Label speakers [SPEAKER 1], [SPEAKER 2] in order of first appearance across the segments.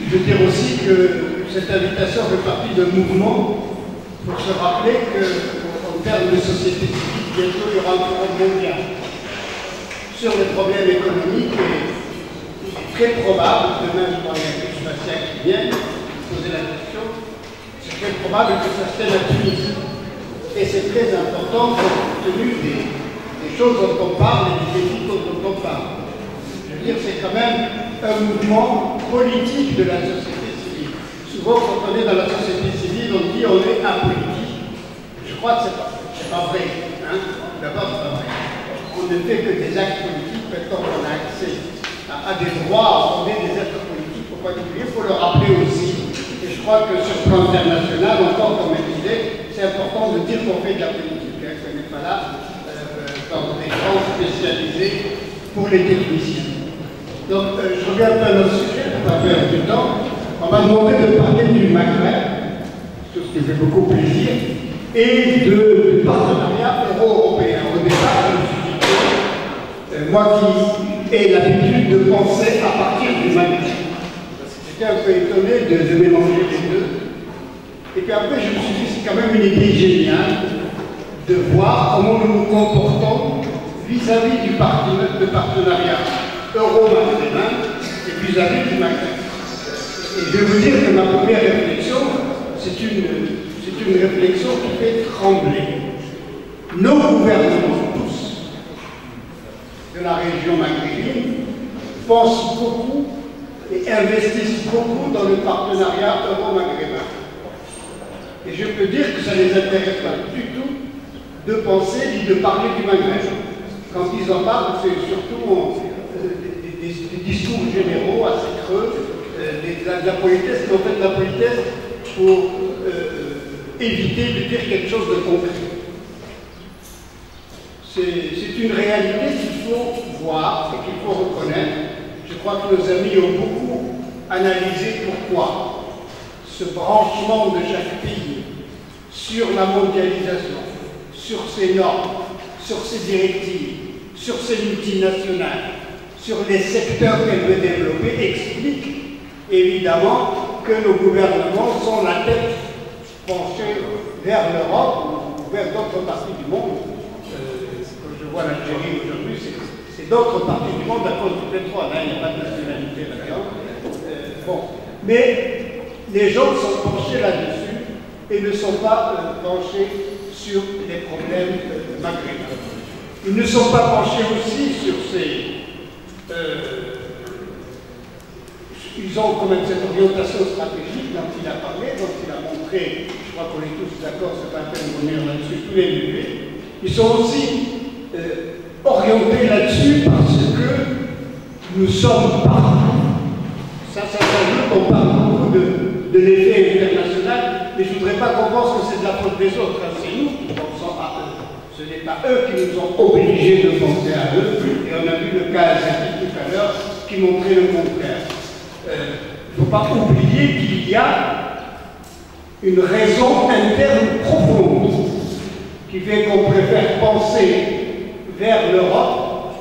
[SPEAKER 1] Je veux dire aussi que cette invitation fait partie d'un mouvement pour se rappeler qu'en termes de société civile, bientôt il y aura un forum mondial sur les problèmes économiques et il est très probable, demain je crois qu'il y a plus Bastien qui vient poser la question, c'est très probable que ça se tienne à Tunis. Et c'est très important compte tenu des choses dont on parle et des défis dont on parle. Je veux dire, c'est quand même un mouvement politique de la société civile. Souvent, quand on est dans la société civile, on dit on est apolitique. Je crois que c'est pas vrai. Hein? D'abord, c'est pas vrai. On ne fait que des actes politiques maintenant qu'on a accès à des droits, on est des êtres politiques. Faut pas l'oublier, il faut le rappeler aussi. Et je crois que sur le plan international, encore comme elle disait, c'est important de dire qu'on fait de la politique, hein, qu'on n'est pas là dans des champs spécialisés pour les techniciens. Donc, je reviens un peu à notre sujet, pour pas perdre du temps. On m'a demandé de parler du Maghreb, ce qui fait beaucoup plaisir, et du partenariat euro-européen. Au départ, je me suis dit, moi qui ai l'habitude de penser à partir du Maghreb, j'étais un peu étonné de mélanger les deux. Et puis après, je me suis dit, c'est quand même une idée géniale de voir comment nous nous comportons vis-à-vis du partenariat euro-maghrébin et vis-à-vis du Maghreb. Et je vais vous dire que ma première réflexion, c'est une réflexion qui fait trembler. Nos gouvernements, tous, de la région maghrébine, pensent beaucoup et investissent beaucoup dans le partenariat euro-maghrébin. Et je peux dire que ça ne les intéresse pas du tout de penser ni de parler du Maghreb. Quand ils en parlent, c'est surtout des discours généraux assez creux, de la politesse, mais en fait de la politesse pour éviter de dire quelque chose de concret. C'est une réalité qu'il faut voir et qu'il faut reconnaître. Je crois que nos amis ont beaucoup analysé pourquoi ce branchement de chaque pays sur la mondialisation, sur ses normes, sur ses directives, sur ses multinationales, sur les secteurs qu'elle veut développer, explique évidemment que nos gouvernements sont la tête penchée vers l'Europe ou vers d'autres parties du monde. Quand je vois l'Algérie aujourd'hui, c'est d'autres parties du monde à cause du pétrole, hein, il n'y a pas de nationalité là-dedans. Bon. Mais les gens sont penchés là-dessus et ne sont pas penchés sur les problèmes maghrébins. Ils ne sont pas penchés aussi sur ces... ils ont quand même cette orientation stratégique dont il a parlé, dont il a montré, je crois qu'on est tous d'accord, c'est pas la peine de revenir là-dessus, tous les muets. Ils sont aussi orientés là-dessus parce que nous sommes partout. Ça veut qu'on parle beaucoup de l'effet international, mais je ne voudrais pas qu'on pense que c'est de la faute des autres. Hein. C'est nous qui pensons à eux. Ce n'est pas eux qui nous ont obligés de penser à eux. Et on a vu le cas asiatique tout à l'heure qui montrait le contraire. Il ne faut pas oublier qu'il y a une raison interne profonde qui fait qu'on préfère penser vers l'Europe,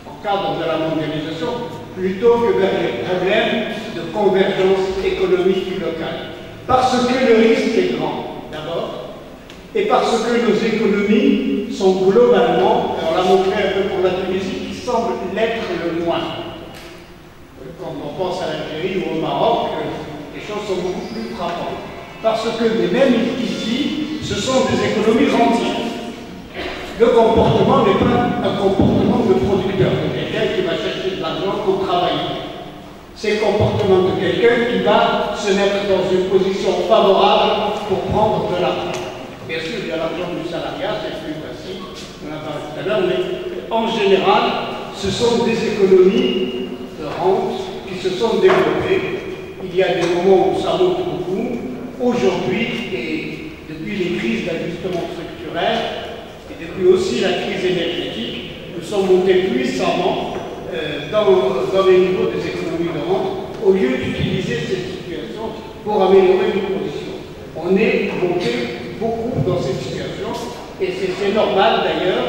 [SPEAKER 1] en cadre de la mondialisation, plutôt que vers les problèmes de convergence économique locale. Parce que le risque est grand, d'abord, et parce que nos économies sont globalement, on l'a montré un peu pour la Tunisie, qui semble l'être le moins. Quand on pense à l'Algérie ou au Maroc, les choses sont beaucoup plus frappantes. Parce que, même ici, ce sont des économies rentières. Le comportement n'est pas un comportement de producteur, de quelqu'un qui va chercher de l'argent pour travailler. C'est le comportement de quelqu'un qui va se mettre dans une position favorable pour prendre de l'argent. Bien sûr, il y a l'argent du salariat, c'est plus facile, on en a parlé tout à l'heure, mais en général, ce sont des économies de rente qui se sont développées. Il y a des moments où ça monte beaucoup. Aujourd'hui, et depuis les crises d'ajustement structurel, et depuis aussi la crise énergétique, nous sommes montés puissamment dans les niveaux des économies de rente, au lieu d'utiliser cette situation pour améliorer nos conditions. On est monté beaucoup dans cette situation, et c'est normal d'ailleurs.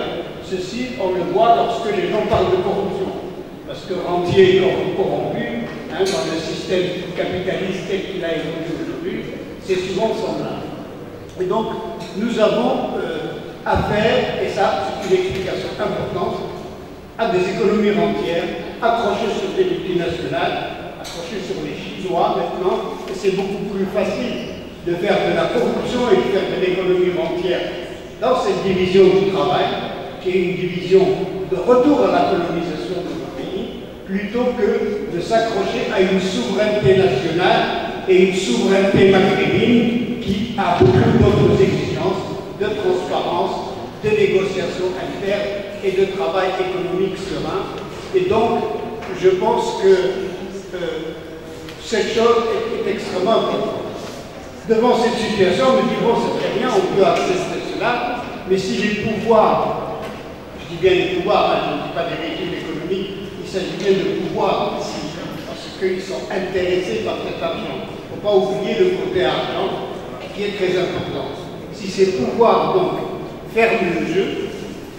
[SPEAKER 1] Ceci, on le voit lorsque les gens parlent de corruption. Parce que rentier corrompu, hein, dans le système système capitaliste tel qu'il a évolué aujourd'hui, c'est souvent semblable. Et donc, nous avons affaire, et ça c'est une explication importante, à des économies rentières accrochées sur des multinationales, accrochées sur les Chinois maintenant, et c'est beaucoup plus facile de faire de la corruption et de faire de l'économie rentière dans cette division du travail, qui est une division de retour à la colonisation de nos pays, plutôt que de s'accrocher à une souveraineté nationale et une souveraineté maghrébine qui a beaucoup d'autres exigences de transparence, de négociation interne et de travail économique serein. Et donc, je pense que cette chose est extrêmement importante. Devant cette situation, nous disons c'est très bien, on peut accepter cela, mais si les pouvoirs, je dis bien les pouvoirs, je ne dis pas des régimes économiques, il s'agit bien de pouvoirs ici, parce qu'ils sont intéressés par cet argent. Il ne faut pas oublier le côté argent qui est très important. Si ces pouvoirs donc ferment le jeu,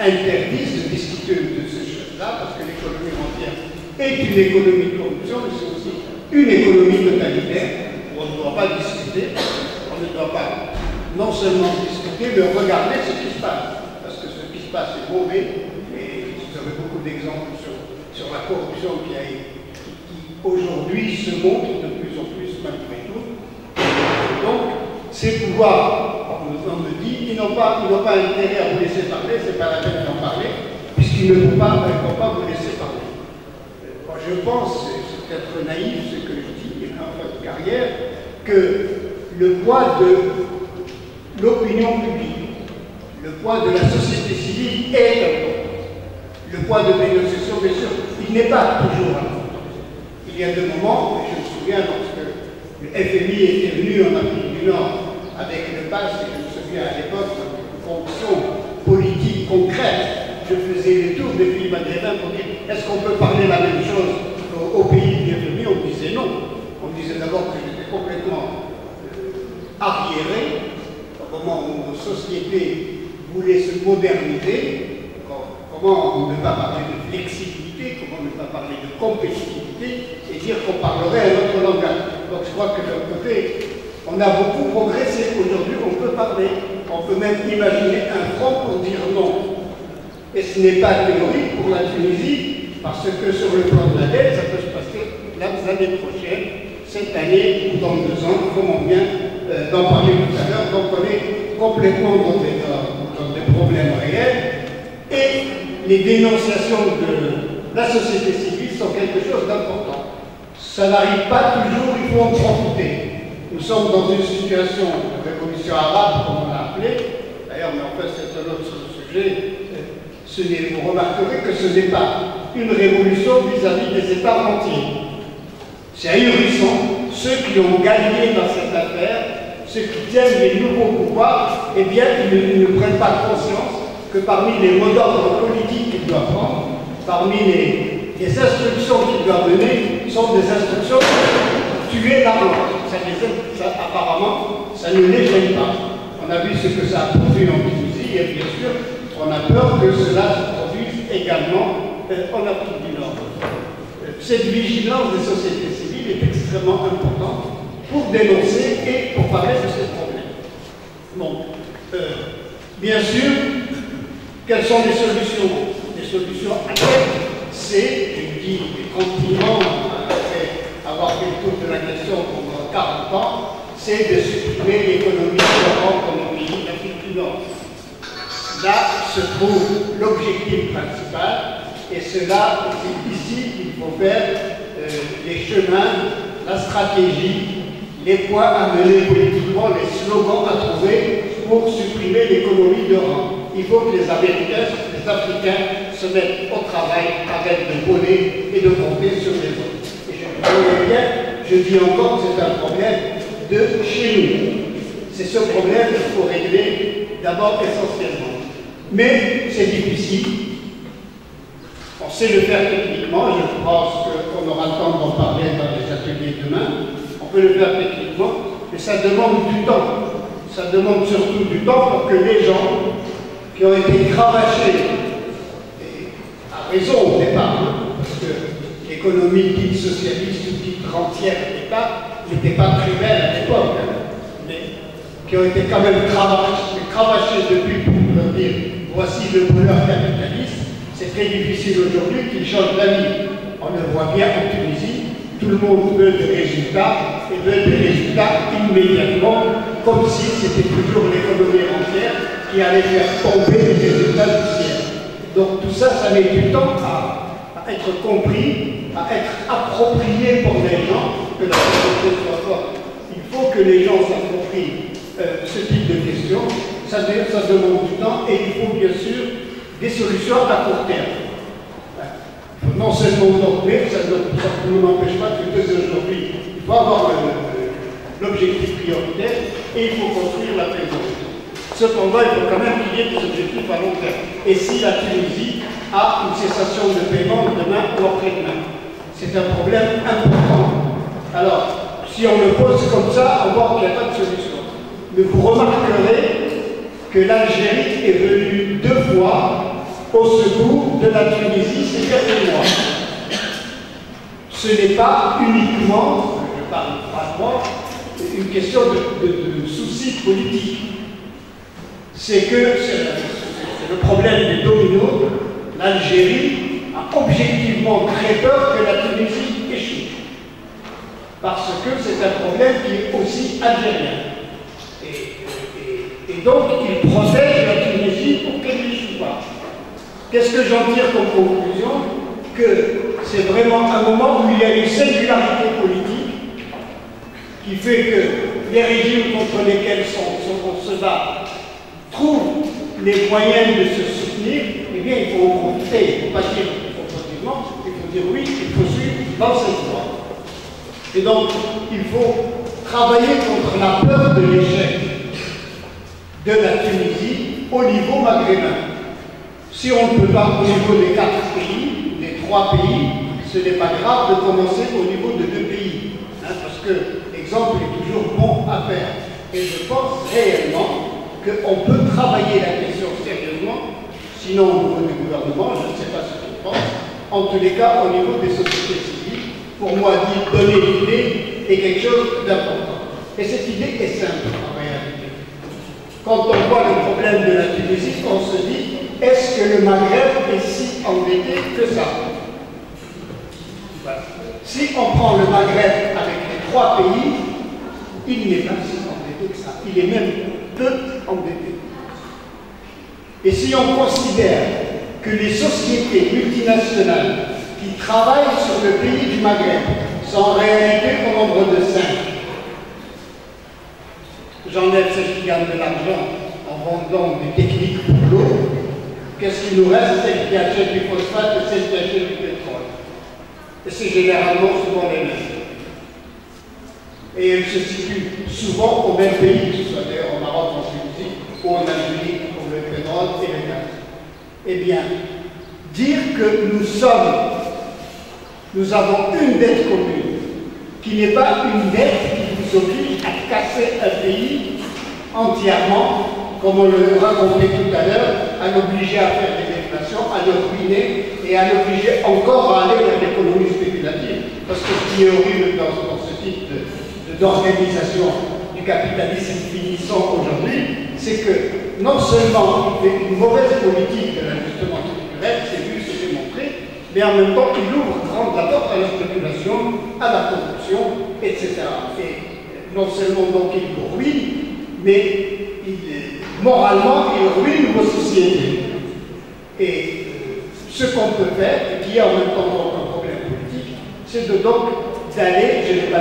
[SPEAKER 1] interdisent de discuter de ces choses-là, parce que l'économie rentière est une économie de corruption, mais c'est aussi une économie totalitaire où on ne doit pas discuter, on ne doit pas non seulement discuter, mais regarder ce qui se passe, parce que ce qui se passe est mauvais, et vous avez beaucoup d'exemples sur la corruption qui aujourd'hui se montre de plus en plus malgré tout. Donc, ces pouvoirs, on me dit, ils n'ont pas intérêt à vous laisser parler, c'est pas la peine d'en parler, puisqu'ils ne vont pas vous laisser parler. Moi, je pense, c'est peut-être naïf ce que je dis en fin de carrière, que le poids de l'opinion publique, le poids de la société civile est important. Le poids de négociation, bien sûr, il n'est pas toujours important. Il y a des moments, et je me souviens lorsque le FMI était venu en Afrique du Nord avec le PAS, et je me souviens à l'époque d'une fonction politique concrète, je faisais les tours des pays maghrébins pour dire est-ce qu'on peut parler la même chose au pays du FMI? On disait non. On disait d'abord que j'étais complètement arriéré, au moment où nos sociétés voulaient se moderniser, comment ne pas parler de flexibilité, comment ne pas parler de compétitivité, et dire qu'on parlerait un autre langage. Donc je crois que de l'autre côté, on a beaucoup progressé. Aujourd'hui, on peut parler, on peut même imaginer un front pour dire non. Et ce n'est pas théorique pour la Tunisie, parce que sur le plan de la dette, ça peut se passer l'année prochaine, cette année ou dans 2 ans, comme on vient d'en parler tout à l'heure. Donc on est complètement dans des problèmes réels. Et les dénonciations de la société civile sont quelque chose d'important. Ça n'arrive pas toujours, il faut en profiter. Nous sommes dans une situation de révolution arabe, comme on l'a appelé. D'ailleurs, mais en fait, c'est un autre sujet. Vous remarquerez que ce n'est pas une révolution vis-à-vis des États entiers. C'est ahurissant. Ceux qui ont gagné dans cette affaire, ceux qui tiennent les nouveaux pouvoirs, eh bien, ils ne prennent pas conscience que parmi les mots d'ordre politiques qu'ils doivent prendre, parmi les instructions qu'ils doivent mener, sont des instructions pour tuer la langue. Apparemment, ça ne les gêne pas. On a vu ce que ça a produit en Tunisie, et bien sûr, on a peur que cela se produise également en Afrique du Nord. Cette vigilance des sociétés civiles est extrêmement importante pour dénoncer et pour parler de ces problèmes. Bon, bien sûr, quelles sont les solutions? Les solutions actuelles, c'est, je dis tranquillement, après avoir fait le tour de la question pendant 40 ans, c'est de supprimer l'économie de l'Europe comme au pays d'Afrique du Nord. Là se trouve l'objectif principal, et cela, c'est ici qu'il faut faire les chemins, la stratégie, les points à mener politiquement, les slogans à trouver pour supprimer l'économie d'Europe. Il faut que les Américains, les Africains se mettent au travail, arrêtent de voler et de compter sur les autres. Et je dis encore que c'est un problème de chez nous. C'est ce problème qu'il faut régler d'abord essentiellement. Mais c'est difficile. On sait le faire techniquement, je pense qu'on aura le temps d'en parler dans les ateliers demain. On peut le faire techniquement, mais ça demande du temps. Ça demande surtout du temps pour que les gens qui ont été cravachés, et à raison au départ, parce que les l'économie dite socialiste ou dite rentière de l'État n'était pas très belle à l'époque, mais qui ont été quand même cravachés depuis pour leur dire voici le bonheur capitaliste. C'est très difficile aujourd'hui qu'ils changent d'avis. On le voit bien en Tunisie, tout le monde veut des résultats et veut des résultats immédiatement, comme si c'était toujours l'économie entière qui allait faire tomber les résultats du ciel. Donc tout ça, ça met du temps à être compris, à être approprié pour les gens, que la société soit forte. Il faut que les gens s'approprient ce type de questions. Ça demande du temps et il faut bien sûr des solutions à court terme. Non seulement dormir, ça ne m'empêche pas de faire aujourd'hui. Il faut avoir l'objectif prioritaire et il faut construire la maison. Cependant, il faut quand même qu'il y ait des objectifs à long terme. Et si la Tunisie a une cessation de paiement demain ou après-demain, c'est un problème important. Alors, si on le pose comme ça, on voit qu'il n'y a pas de solution. Mais vous remarquerez que l'Algérie est venue 2 fois au secours de la Tunisie ces derniers mois. Ce n'est pas uniquement, je parle froidement, une question de soucis politiques. C'est que c'est le problème des dominos. L'Algérie a objectivement très peur que la Tunisie échoue. Parce que c'est un problème qui est aussi algérien. Et donc, il protège la Tunisie pour qu'elle n'échoue pas. Qu'est-ce que j'en tire comme conclusion? Que c'est vraiment un moment où il y a une singularité politique qui fait que les régimes contre lesquels on se bat trouvent les moyens de se soutenir. Eh bien, il faut en profiter. Il ne faut pas dire oppositivement, il faut dire oui, il faut suivre dans cette voie. Et donc, il faut travailler contre la peur de l'échec de la Tunisie au niveau maghrébin. Si on ne peut pas au niveau des 4 pays, des 3 pays, ce n'est pas grave de commencer au niveau de 2 pays. Parce que l'exemple est toujours bon à faire. Et je pense réellement qu'on peut travailler la question sérieusement, sinon au niveau du gouvernement, je ne sais pas ce qu'il pense, en tous les cas au niveau des sociétés civiles, pour moi, donner l'idée est quelque chose d'important. Et cette idée est simple en réalité. Quand on voit le problème de la Tunisie, on se dit, est-ce que le Maghreb est si endetté que ça? Voilà. Si on prend le Maghreb avec les 3 pays, il n'est pas si endetté que ça. Il est même peu endetté. Et si on considère que les sociétés multinationales qui travaillent sur le pays du Maghreb sont en réalité au nombre de 5, j'enlève celles qui gagnent de l'argent en vendant des techniques pour l'eau, qu'est-ce qu'il nous reste? Celles qui achètent du phosphate et celles qui achètent du pétrole. Et c'est généralement souvent les mêmes. Et elles se situent souvent au même pays, que ce soit d'ailleurs au Maroc, en Tunisie, ou en Algérie, pour le pétrole et le gaz. Eh bien, dire que nous avons une dette commune, qui n'est pas une dette qui vous oblige à casser un pays entièrement, comme on le racontait tout à l'heure, à l'obliger à faire des déflations, à le ruiner et à l'obliger encore à aller vers l'économie spéculative. Parce que ce qui est horrible dans ce type d'organisation du capitalisme finissant aujourd'hui, c'est que non seulement il fait une mauvaise politique de l'ajustement structurel, c'est vu, c'est démontré, mais en même temps il ouvre grande la porte à la spéculation, à la corruption, etc. Et non seulement donc il vous ruine, mais moralement, il ruine vos sociétés. Et ce qu'on peut faire, et qui est en même temps un problème politique, c'est d'aller, je n'ai pas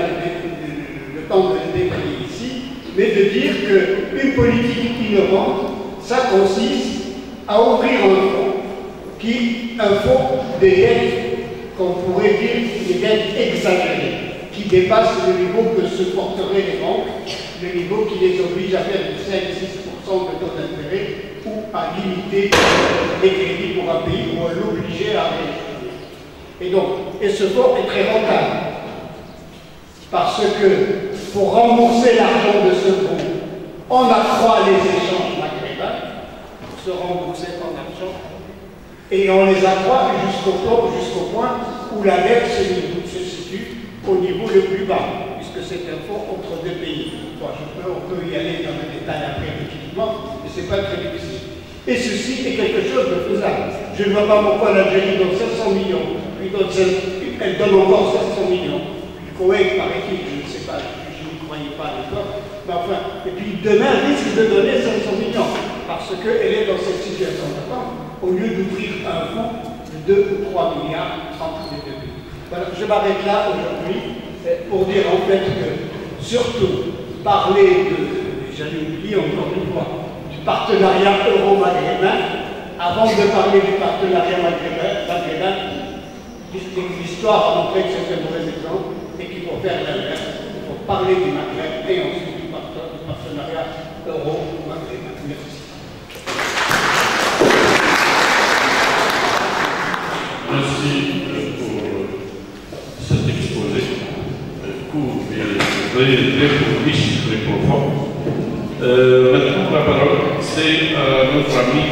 [SPEAKER 1] le temps de le détailler ici, mais de dire qu'une politique innovante, ça consiste à ouvrir un fonds des dettes, qu'on pourrait dire des dettes exagérées, qui dépassent le niveau que supporteraient les banques, le niveau qui les oblige à faire du 5-6% de taux d'intérêt ou à limiter les crédits pour un pays ou à l'obliger à rééquilibrer. Et ce fonds est très rentable parce que pour rembourser l'argent de ce fonds, on accroît les échanges maghrébins pour se rembourser en argent et on les accroît jusqu'au point où la dette se situe au niveau le plus bas, puisque c'est un fonds entre deux pays. Bon, on peut y aller dans le détail après, effectivement, mais ce n'est pas très difficile. Et ceci est quelque chose de faisable. Je ne vois pas pourquoi l'Algérie donne 500 millions, puis elle donne encore 500 millions. Le Koweït, paraît-il, je ne sais pas, je n'y croyais pas à l'époque, mais enfin, et puis demain risque de donner 500 millions, parce qu'elle est dans cette situation d'attente, au lieu d'ouvrir un fonds de 2 ou 3 milliards entre les deux pays. Voilà, je m'arrête là aujourd'hui pour dire en fait que, surtout, parler de, j'allais oublier encore une fois, du partenariat euro-maghrébin, avant de parler du partenariat maghrébin, l'histoire a montré que c'est un mauvais exemple et qu'il faut faire l'inverse. Il faut parler du Maghreb et ensuite du partenariat euro-maghrébin. Merci.
[SPEAKER 2] Merci pour cet exposé court et très riche, très profond. Maintenant, la parole, c'est à notre ami.